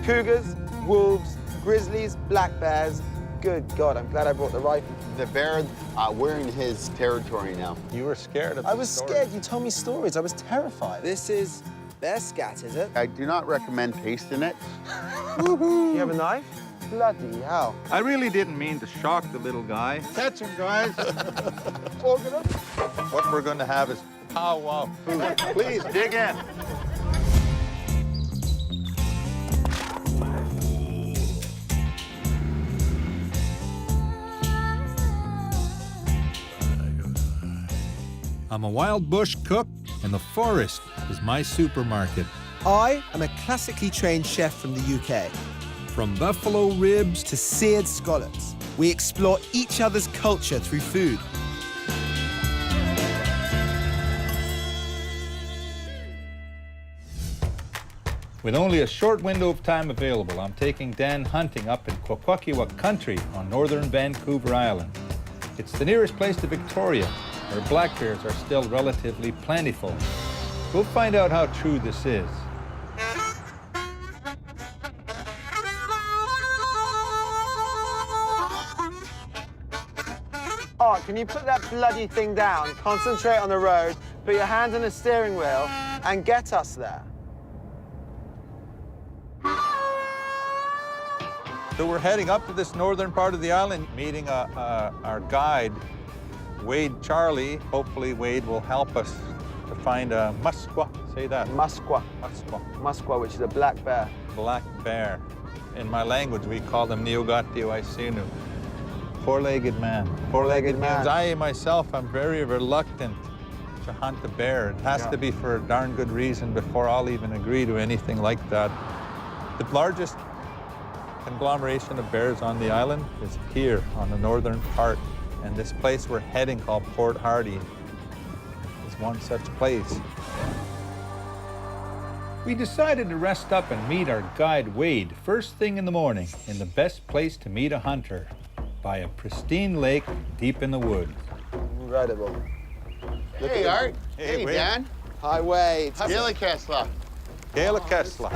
Cougars, wolves, grizzlies, black bears. Good God, I'm glad I brought the rifle. The bear, we're in his territory now. You were scared of I was scared. You told me stories. I was terrified. This is bear scat, is it? I do not recommend tasting it. You have a knife? Bloody hell. I really didn't mean to shock the little guy. Catch him, guys. What we're going to have is powwow food. Please, dig in. I'm a wild bush cook, and the forest is my supermarket. I am a classically trained chef from the UK. From buffalo ribs To seared scallops, we explore each other's culture through food. With only a short window of time available, I'm taking Dan hunting up in Kwakwaka'wakw country on northern Vancouver Island. It's the nearest place to Victoria, where black bears are still relatively plentiful. We'll find out how true this is. Oh, can you put that bloody thing down, concentrate on the road, put your hand on the steering wheel, and get us there? So we're heading up to this northern part of the island, meeting our guide, Wade Charlie. Hopefully Wade will help us to find a muskwa. Say that. Muskwa. Muskwa. Muskwa, which is a black bear. Black bear. In my language, we call them Neogatio Isinu. Four-legged man. Four-legged man. Means I myself am very reluctant to hunt a bear. It has to be for a darn good reason before I'll even agree to anything like that. The largest conglomeration of bears on the island is here on the northern part. And this place we're heading, called Port Hardy, is one such place. We decided to rest up and meet our guide, Wade, first thing in the morning in the best place to meet a hunter, by a pristine lake deep in the woods. Incredible. Hey, Art. Hey, Hey, Wade. Dan. Hi, Wade. Gila Kessler. Gala Kessler.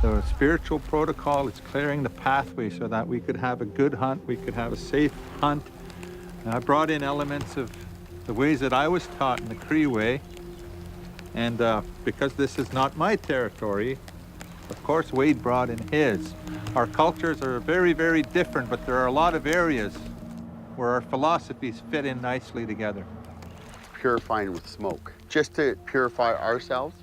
The spiritual protocol is clearing the pathway so that we could have a good hunt, we could have a safe hunt. And I brought in elements of the ways that I was taught in the Cree way. And because this is not my territory, of course, Wade brought in his. Our cultures are very, very different, but there are a lot of areas where our philosophies fit in nicely together. Purifying with smoke, just to purify ourselves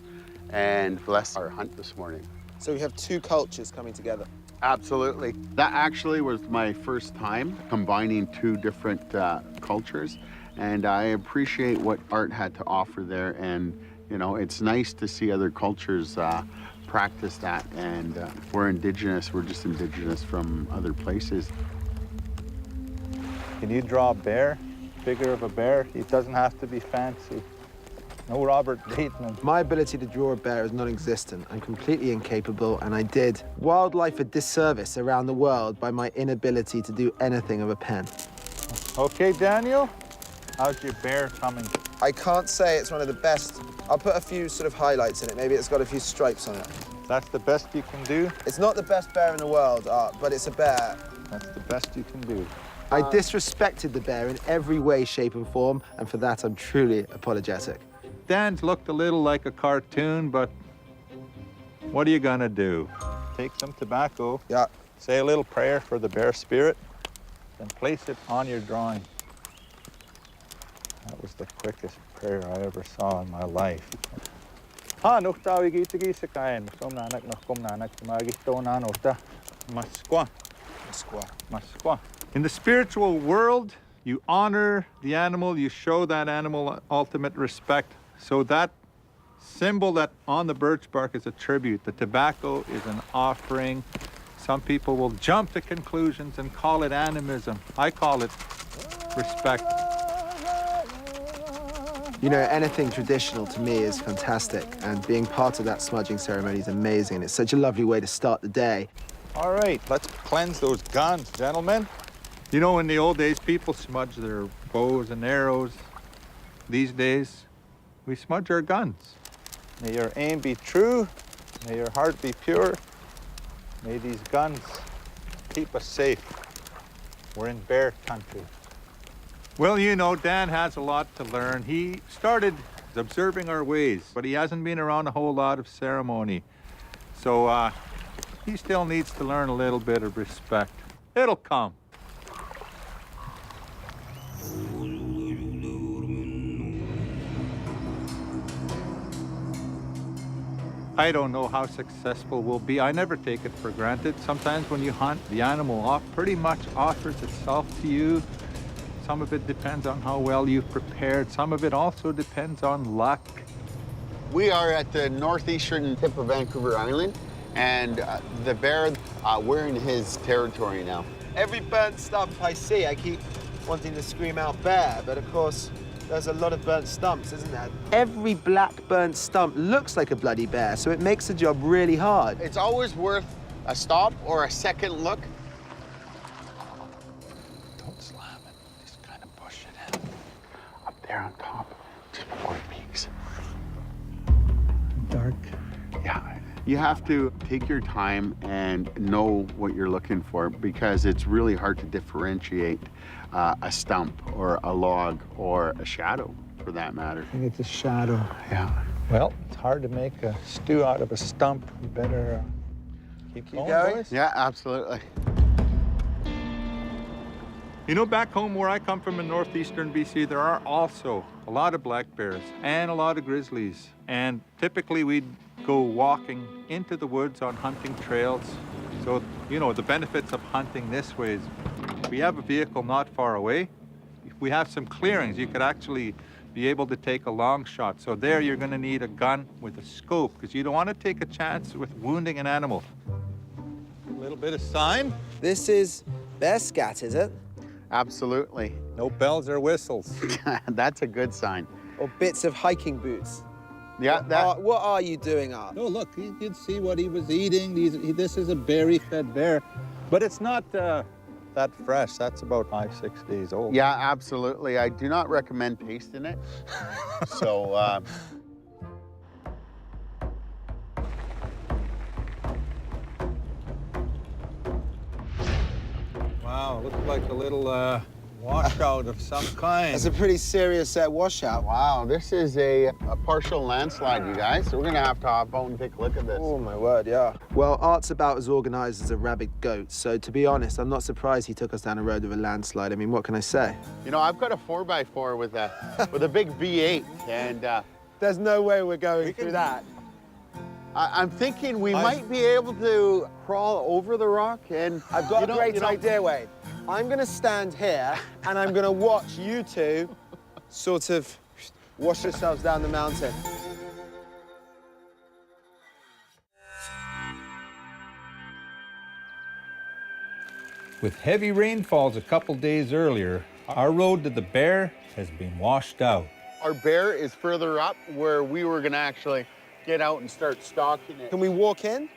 and bless our hunt this morning. So we have two cultures coming together. Absolutely. That actually was my first time combining two different cultures, and I appreciate what Art had to offer there. And you know, it's nice to see other cultures practice that. And we're indigenous. We're just indigenous from other places. Can you draw a bear? Figure of a bear? It doesn't have to be fancy. No Robert Bateman. My ability to draw a bear is non-existent. I'm completely incapable, and I did wildlife a disservice around the world by my inability to do anything of a pen. Okay, Daniel, how's your bear coming? I can't say it's one of the best. I'll put a few sort of highlights in it. Maybe it's got a few stripes on it. That's the best you can do? It's not the best bear in the world, Art, but it's a bear. That's the best you can do. I disrespected the bear in every way, shape, and form, and for that, I'm truly apologetic. Dan's looked a little like a cartoon, but what are you gonna do? Take some tobacco, Yeah. say a little prayer for the bear spirit, then place it on your drawing. That was the quickest prayer I ever saw in my life. Maskwa. Maskwa. In the spiritual world, you honor the animal, you show that animal ultimate respect. So that symbol that on the birch bark is a tribute. The tobacco is an offering. Some people will jump to conclusions and call it animism. I call it respect. You know, anything traditional to me is fantastic, and being part of that smudging ceremony is amazing. It's such a lovely way to start the day. All right, let's cleanse those guns, gentlemen. You know, in the old days, people smudged their bows and arrows. These days, we smudge our guns. May your aim be true. May your heart be pure. May these guns keep us safe. We're in bear country. Well, you know, Dan has a lot to learn. He started observing our ways, but he hasn't been around a whole lot of ceremony. So he still needs to learn a little bit of respect. It'll come. I don't know how successful we'll be. I never take it for granted. Sometimes when you hunt, the animal pretty much offers itself to you. Some of it depends on how well you've prepared. Some of it also depends on luck. We are at the northeastern tip of Vancouver Island, and the bear, we're in his territory now. Every burnt stump I see, I keep wanting to scream out bear, but of course, there's a lot of burnt stumps, isn't there? Every black burnt stump looks like a bloody bear, so it makes the job really hard. It's always worth a stop or a second look. Don't slam it. Just kind of push it in. Up there on top, just before it peaks. Dark. Yeah, you have to take your time and know what you're looking for, because it's really hard to differentiate a stump or a log or a shadow, for that matter. I think it's a shadow. Yeah. Well, it's hard to make a stew out of a stump. You better keep going, boys. Yeah, absolutely. You know, back home where I come from in northeastern BC, there are also a lot of black bears and a lot of grizzlies. And typically we'd go walking into the woods on hunting trails. So, you know, the benefits of hunting this way is we have a vehicle not far away. If we have some clearings, you could actually be able to take a long shot. So there you're going to need a gun with a scope, because you don't want to take a chance with wounding an animal. A little bit of sign. This is bear scat, is it? Absolutely. No bells or whistles. That's a good sign. Or bits of hiking boots? Yeah, that. What are you doing, Art? Oh, look, you can see what he was eating. This is a berry-fed bear. But it's not that fresh. That's about 5-6 days old. Yeah, absolutely. I do not recommend tasting it. So, Wow, looks like a little washout of some kind. That's a pretty serious washout. wow, this is a partial landslide, you guys. So we're gonna have to hop out and take a look at this. Oh, my word, yeah. Well, Art's about as organized as a rabid goat, so to be honest, I'm not surprised he took us down a road with a landslide. I mean, what can I say? You know, I've got a 4x4 with a big V8, and There's no way we're going through that. I'm thinking we might be able to crawl over the rock, and I've got a great idea, Wade. I'm gonna stand here, and I'm gonna watch you two sort of wash yourselves down the mountain. With heavy rainfalls a couple days earlier, our road to the bear has been washed out. our bear is further up where we were gonna actually get out and start stalking it. Can we walk in?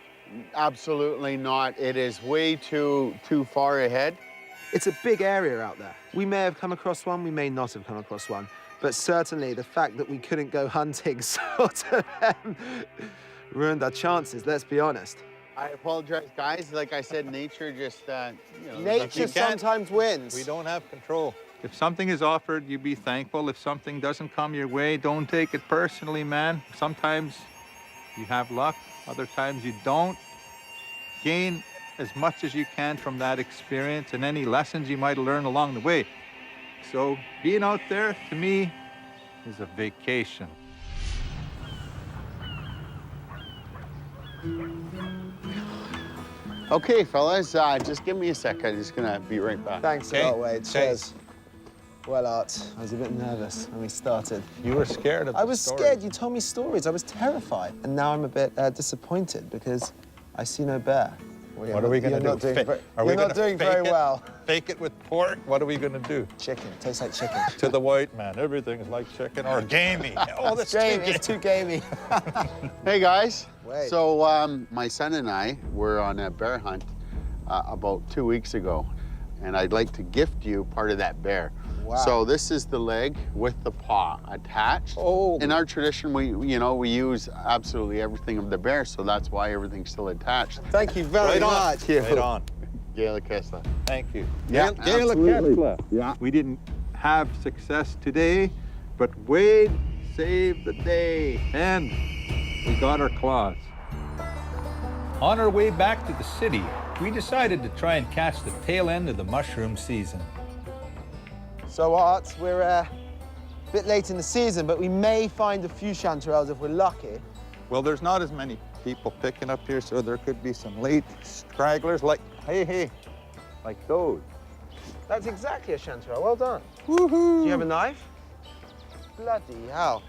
Absolutely not. It is way too far ahead. It's a big area out there. We may have come across one, we may not have come across one, but certainly the fact that we couldn't go hunting sort of ruined our chances, let's be honest. I apologize, guys. Like I said, nature just, you know... Nature sometimes wins. We don't have control. If something is offered, you be thankful. If something doesn't come your way, don't take it personally, man. Sometimes you have luck, other times you don't. Gain as much as you can from that experience and any lessons you might have learned along the way. So being out there, to me, is a vacation. Okay, fellas, just give me a sec. I'm just gonna be right back. Thanks Okay. a lot, Wade. Cheers. Well, Art, I was a bit nervous when we started. You were scared of I the was story. scared. You told me stories. I was terrified. And now I'm a bit disappointed because I see no bear. Well, What are we going to do? You're not doing Fake very it? well. Fake it with pork? What are we going to do? Chicken. Tastes like chicken. To the white man, everything's like chicken or gamey. Oh, that's Jamie, too it's too gamey. Hey, guys. Wait. So my son and I were on a bear hunt about 2 weeks ago, and I'd like to gift you part of that bear. Wow. So this is the leg with the paw attached. Oh. In our tradition, we use absolutely everything of the bear, so that's why everything's still attached. Thank you very much. Right on. Gaila Kessler. Thank you. Yeah, Gaila absolutely. Kessler. Yeah. We didn't have success today, but Wade saved the day, and we got our claws. On our way back to the city, we decided to try and catch the tail end of the mushroom season. So, Art, we're a bit late in the season, but we may find a few chanterelles if we're lucky. Well, there's not as many people picking up here, so there could be some late stragglers like, hey, like those. That's exactly a chanterelle. Well done. Woohoo! Do you have a knife? Bloody hell.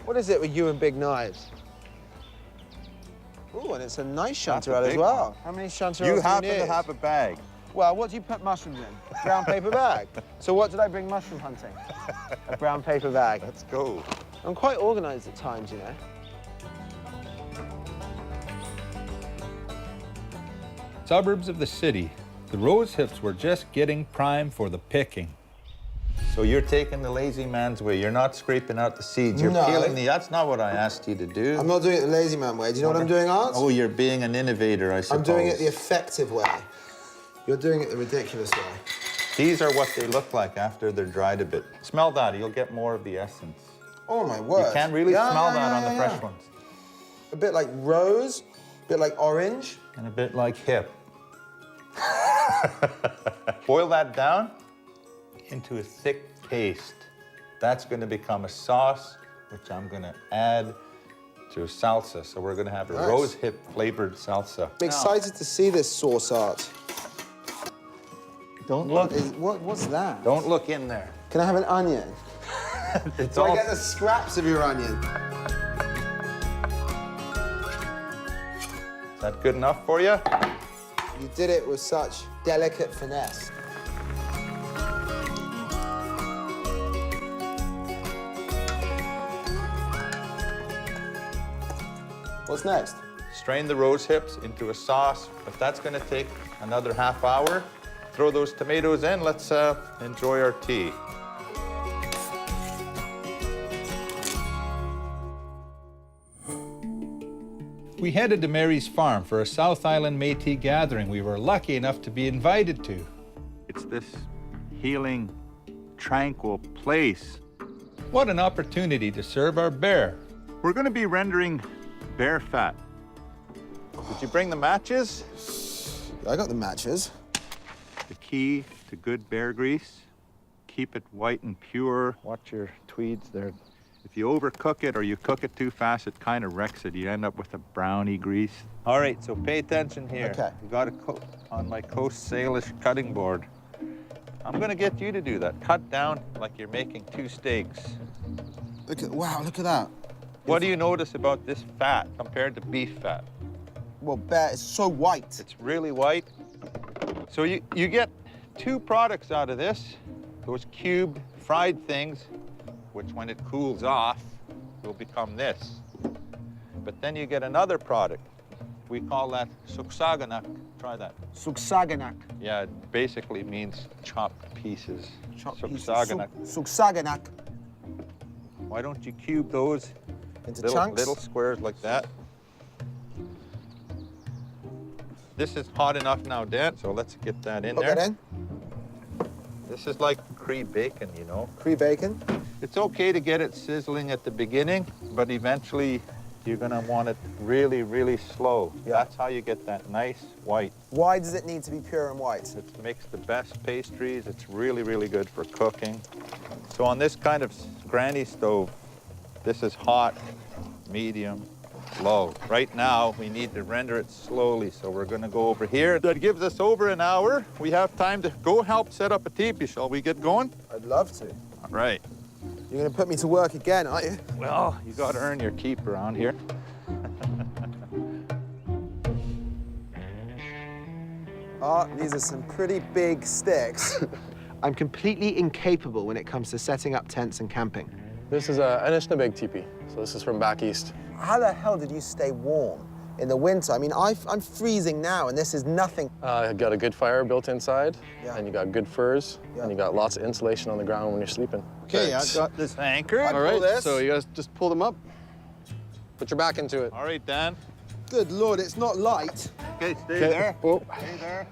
What is it with you and big knives? Ooh, and it's a nice That's a chanterelle as big well. one. How many chanterelles You do happen need? to have a bag. Well, what do you put mushrooms in? Brown paper bag. So what did I bring mushroom hunting? A brown paper bag. Let's go. I'm quite organized at times, you know. Suburbs of the city, the rose hips were just getting prime for the picking. So you're taking the lazy man's way. You're not scraping out the seeds. You're No. peeling the... That's not what I asked you to do. I'm not doing it the lazy man way. Do you know what I'm doing, Art? Oh, you're being an innovator, I suppose. I'm doing it the effective way. You're doing it the ridiculous way. These are what they look like after they're dried a bit. Smell that, you'll get more of the essence. Oh, my word. You can really smell that on the fresh ones. A bit like rose, a bit like orange. And a bit like hip. Boil that down into a thick paste. That's going to become a sauce, which I'm going to add to a salsa. So we're going to have a Nice. rose hip flavored salsa. I'm excited to see this sauce, Art. Don't look. What's that? Don't look in there. Can I have an onion? It's So I all. get the scraps of your onion. Is that good enough for you? You did it with such delicate finesse. What's next? Strain the rose hips into a sauce. If that's going to take another half hour, throw those tomatoes in. Let's enjoy our tea. We headed to Mary's farm for a South Island Métis gathering we were lucky enough to be invited to. It's this healing, tranquil place. What an opportunity to serve our bear. We're going to be rendering bear fat. Did you bring the matches? I got the matches. The key to good bear grease, keep it white and pure. Watch your tweeds there. If you overcook it or you cook it too fast, it kind of wrecks it. You end up with a brownie grease. All right, so pay attention here. Okay. You got it on my Coast Salish cutting board. I'm gonna get you to do that. Cut down like you're making two steaks. Wow, look at that. What do you notice about this fat compared to beef fat? Well, bear is so white. It's really white. So you get two products out of this. Those cubed fried things, which when it cools off, will become this. But then you get another product. We call that suksaganak. Try that. Suksaganak. Yeah, it basically means chopped pieces. Suksaganak. Suksaganak. Suksaganak. Why don't you cube those Into little, chunks. little squares like that? This is hot enough now, Dan, so let's get that in Put there. that in. This is like Cree bacon, you know. Cree bacon. It's okay to get it sizzling at the beginning, but eventually you're gonna want it really, really slow. Yeah. That's how you get that nice white. Why does it need to be pure and white? It makes the best pastries. It's really, really good for cooking. So on this kind of granny stove, this is hot, medium, low. Right now, we need to render it slowly, so we're gonna go over here. That gives us over an hour. We have time to go help set up a teepee. Shall we get going? I'd love to. All right. You're gonna put me to work again, aren't you? Well, you gotta earn your keep around here. These are some pretty big sticks. I'm completely incapable when it comes to setting up tents and camping. This is a Anishinabeg teepee, so this is from back east. How the hell did you stay warm in the winter. I mean, I'm freezing now, and this is nothing. Got a good fire built inside, Yeah. and you got good furs, Yeah. and you got lots of insulation on the ground when you're sleeping. Okay, Thanks. I've got this anchor. I All pull right, this. so you guys just pull them up. Put your back into it. All right, Dan. Good Lord, it's not light. Okay, stay Okay. there. Whoa. Stay there.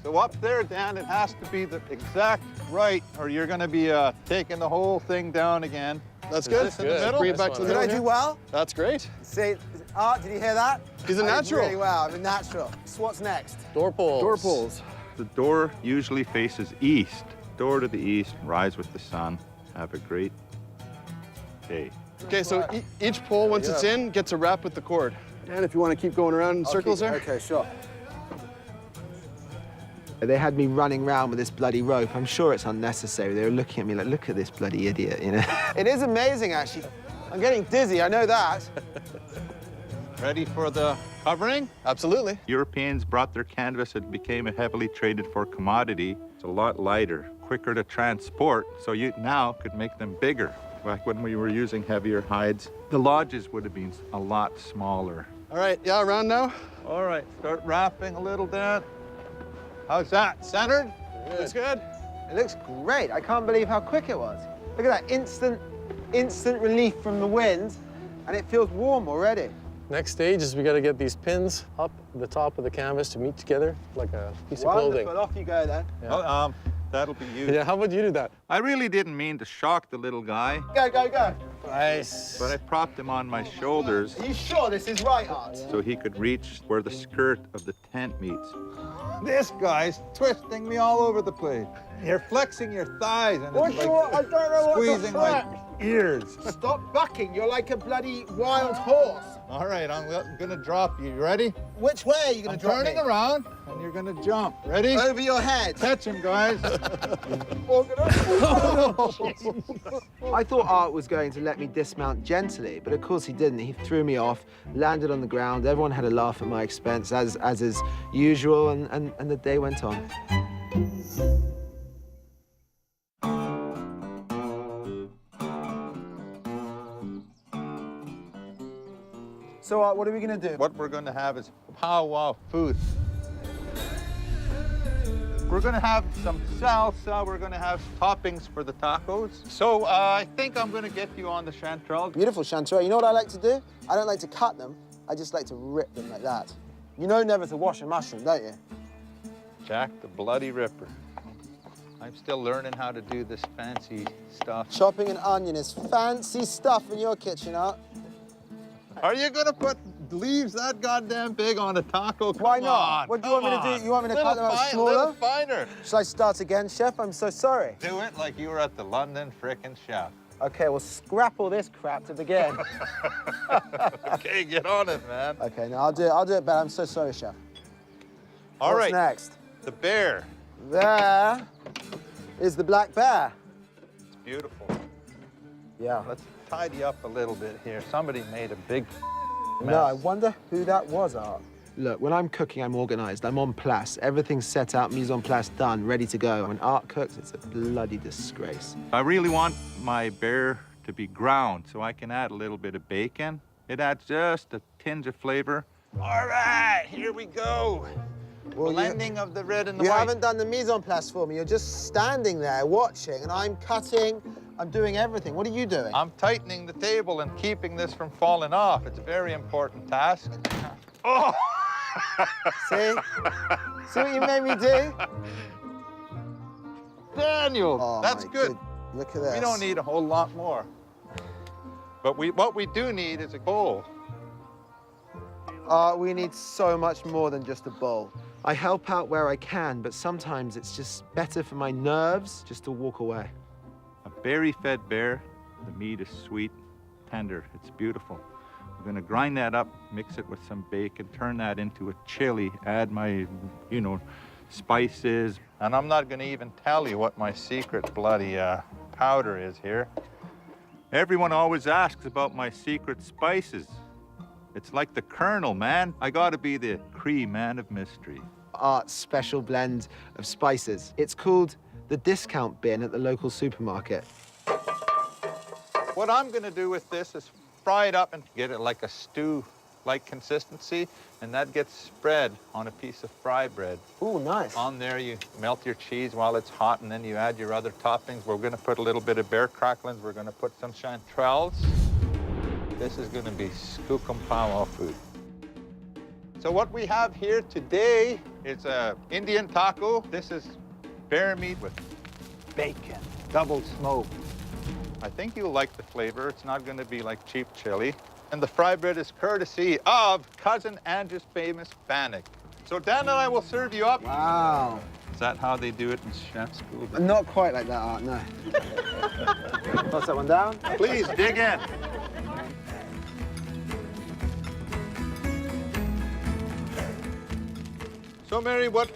So up there, Dan, it has to be the exact right, or you're going to be taking the whole thing down again. That's Is good. this in the middle? Bring it back Nice to the Did middle I do here. well? That's great. See, Art, did you hear that? He's a I did natural. really well, I'm a natural. So what's next? Door pulls. Door pulls. The door usually faces east. Door to the east, rise with the sun. Have a great day. Okay, so each pull, once it's in, gets a wrap with the cord. And if you want to keep going around in circles there. Okay, sure. They had me running around with this bloody rope. I'm sure it's unnecessary. They were looking at me like, look at this bloody idiot, you know? It is amazing, actually. I'm getting dizzy, I know that. Ready for the covering? Absolutely. Europeans brought their canvas. It became a heavily traded for commodity. It's a lot lighter, quicker to transport, so you now could make them bigger. Like when we were using heavier hides, the lodges would have been a lot smaller. All right, yeah, around now. All right, start wrapping a little, Dan. How's that? Centered? That's good. It looks great. I can't believe how quick it was. Look at that, instant relief from the wind, and it feels warm already. Next stage is we got to get these pins up the top of the canvas to meet together like a piece of clothing. Wonderful, off you go then. Yeah. Oh, that'll be you. Yeah, how about you do that? I really didn't mean to shock the little guy, Go, go, go. Nice. but I propped him on my shoulders Are you sure this is right, Art? so he could reach where the skirt of the tent meets. This guy's twisting me all over the place. You're flexing your thighs and What's your, I don't know what squeezing to my flex. ears. Stop bucking, you're like a bloody wild horse. All right, I'm gonna drop you. You ready? Which way are you gonna I'm drop turning me? around and you're gonna jump. Ready? Over your head. Catch him, guys. I thought Art was going to let me dismount gently, but of course he didn't. He threw me off, landed on the ground. Everyone had a laugh at my expense, as is usual, and the day went on. So, Art, what are we going to do? What we're gonna have is powwow food. We're gonna have some salsa. We're gonna have toppings for the tacos. So I think I'm gonna get you on the chanterelle. Beautiful, Chanterelle. You know what I like to do? I don't like to cut them. I just like to rip them like that. You know never to wash a mushroom, don't you? Jack the Bloody Ripper. I'm still learning how to do this fancy stuff. Chopping an onion is fancy stuff in your kitchen, Art. Are you gonna put leaves that goddamn big on a taco? Why Come not? on, What do you want me to come do? You want me to Little cut them out fine- smaller? Little finer. Shall I start again, Chef? I'm so sorry. Do it like you were at the London frickin' Chef. Okay, well, scrap all this crap to begin. Okay, get on it, man. Okay, now I'll do it better. I'm so sorry, Chef. All What's right, next? the bear. There is the black bear. It's beautiful. Yeah. Let's tidy up a little bit here. Somebody made a big mess. No, I wonder who that was, Art. Look, when I'm cooking, I'm organized. I'm en place. Everything's set out, mise en place, done, ready to go. When Art cooks, it's a bloody disgrace. I really want my bear to be ground so I can add a little bit of bacon. It adds just a tinge of flavor. All right, here we go. Well, Blending of the red and the You white. haven't done the mise en place for me. You're just standing there watching, and I'm cutting. I'm doing everything. What are you doing? I'm tightening the table and keeping this from falling off. It's a very important task. Oh! See? See what you made me do? Daniel, Oh, that's my good. Look at this. We don't need a whole lot more. But what we do need is a bowl. We need so much more than just a bowl. I help out where I can, but sometimes it's just better for my nerves just to walk away. A berry-fed bear. The meat is sweet, tender. It's beautiful. I'm gonna grind that up, mix it with some bacon, turn that into a chili, add my, spices. And I'm not gonna even tell you what my secret bloody powder is here. Everyone always asks about my secret spices. It's like the Colonel, man. I gotta be the Cree man of mystery. Art's special blend of spices. It's called the discount bin at the local supermarket. What I'm gonna do with this is fry it up and get it like a stew like consistency, and that gets spread on a piece of fry bread. Ooh, nice. On there, you melt your cheese while it's hot, and then you add your other toppings. We're gonna put a little bit of bear cracklings. We're gonna put some chanterelles. This is gonna be skookum powwow food. So what we have here today is a Indian taco. This is bear meat with bacon, double smoked. I think you'll like the flavor. It's not gonna be like cheap chili. And the fry bread is courtesy of Cousin Andrew's famous bannock. So Dan and I will serve you up. Wow. Is that how they do it in chef school? Not quite like that, Art, no. Toss that one down. Please dig in. So Mary, what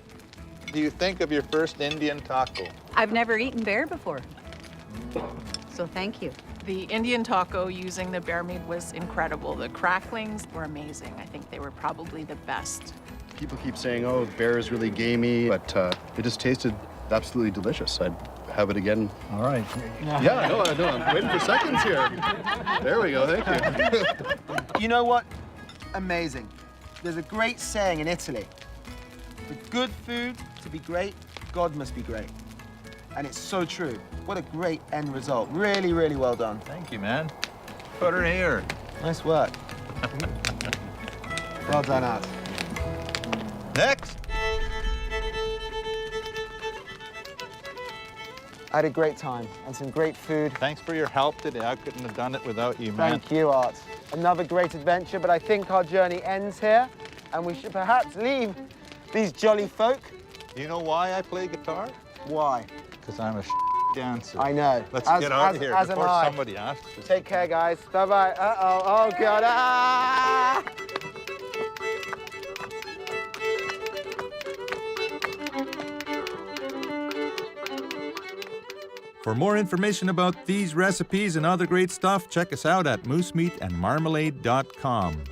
do you think of your first Indian taco? I've never eaten bear before, so thank you. The Indian taco using the bear meat was incredible. The cracklings were amazing. I think they were probably the best. People keep saying, oh, bear is really gamey, but it just tasted absolutely delicious. I'd have it again. All right. Yeah, no, I'm waiting for seconds here. There we go, thank you. You know what? Amazing. There's a great saying in Italy. For good food to be great, God must be great. And it's so true. What a great end result. Really, really well done. Thank you, man. Put her here. Nice work. Well done, Art. Next. I had a great time and some great food. Thanks for your help today. I couldn't have done it without you, man. Thank you, Art. Another great adventure, but I think our journey ends here, and we should perhaps leave these jolly folk. You know why I play guitar? Why? Because I'm a dancer. I know. Let's get out of here as am before I. somebody asks us. Take care, guys. Bye-bye. Uh-oh. Oh, God. Ah! For more information about these recipes and other great stuff, check us out at moosemeatandmarmalade.com.